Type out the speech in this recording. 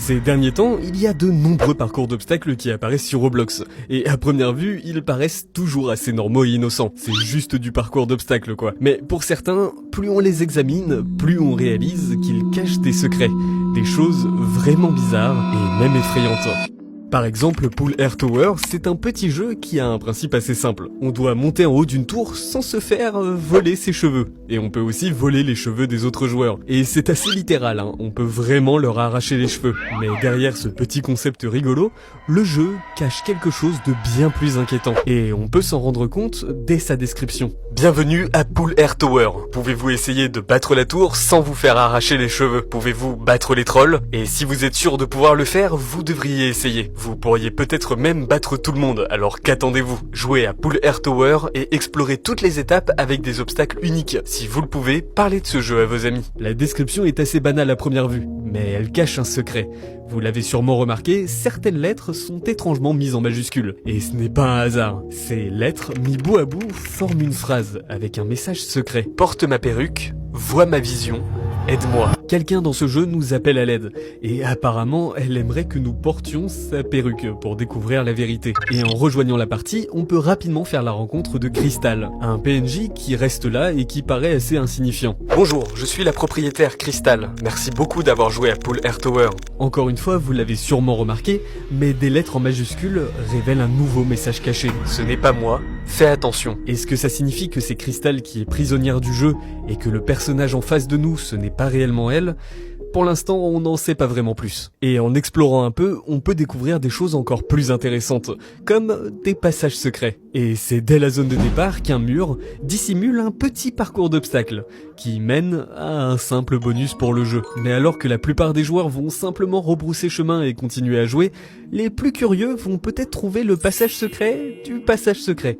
Ces derniers temps, il y a de nombreux parcours d'obstacles qui apparaissent sur Roblox, et à première vue, ils paraissent toujours assez normaux et innocents. C'est juste du parcours d'obstacles quoi. Mais pour certains, plus on les examine, plus on réalise qu'ils cachent des secrets, des choses vraiment bizarres et même effrayantes. Par exemple, Pool Air Tower, c'est un petit jeu qui a un principe assez simple. On doit monter en haut d'une tour sans se faire voler ses cheveux. Et on peut aussi voler les cheveux des autres joueurs. Et c'est assez littéral, hein. On peut vraiment leur arracher les cheveux. Mais derrière ce petit concept rigolo, le jeu cache quelque chose de bien plus inquiétant. Et on peut s'en rendre compte dès sa description. Bienvenue à Pool Air Tower. Pouvez-vous essayer de battre la tour sans vous faire arracher les cheveux? Pouvez-vous battre les trolls? Et si vous êtes sûr de pouvoir le faire, vous devriez essayer. Vous pourriez peut-être même battre tout le monde, alors qu'attendez-vous? Jouez à Pool Air Tower et explorez toutes les étapes avec des obstacles uniques. Si vous le pouvez, parlez de ce jeu à vos amis. La description est assez banale à première vue, mais elle cache un secret. Vous l'avez sûrement remarqué, certaines lettres sont étrangement mises en majuscules. Et ce n'est pas un hasard. Ces lettres, mis bout à bout, forment une phrase avec un message secret. Porte ma perruque, vois ma vision, aide-moi. Quelqu'un dans ce jeu nous appelle à l'aide, et apparemment elle aimerait que nous portions sa perruque pour découvrir la vérité. Et en rejoignant la partie, on peut rapidement faire la rencontre de Crystal, un PNJ qui reste là et qui paraît assez insignifiant. Bonjour, je suis la propriétaire Crystal, merci beaucoup d'avoir joué à Pool Air Tower. Encore une fois, vous l'avez sûrement remarqué, mais des lettres en majuscules révèlent un nouveau message caché. Ce n'est pas moi, fais attention. Est-ce que ça signifie que c'est Crystal qui est prisonnière du jeu et que le personnage en face de nous, ce n'est pas réellement elle? Pour l'instant, on n'en sait pas vraiment plus. Et en explorant un peu, on peut découvrir des choses encore plus intéressantes, comme des passages secrets. Et c'est dès la zone de départ qu'un mur dissimule un petit parcours d'obstacles, qui mène à un simple bonus pour le jeu. Mais alors que la plupart des joueurs vont simplement rebrousser chemin et continuer à jouer, les plus curieux vont peut-être trouver le passage secret du passage secret.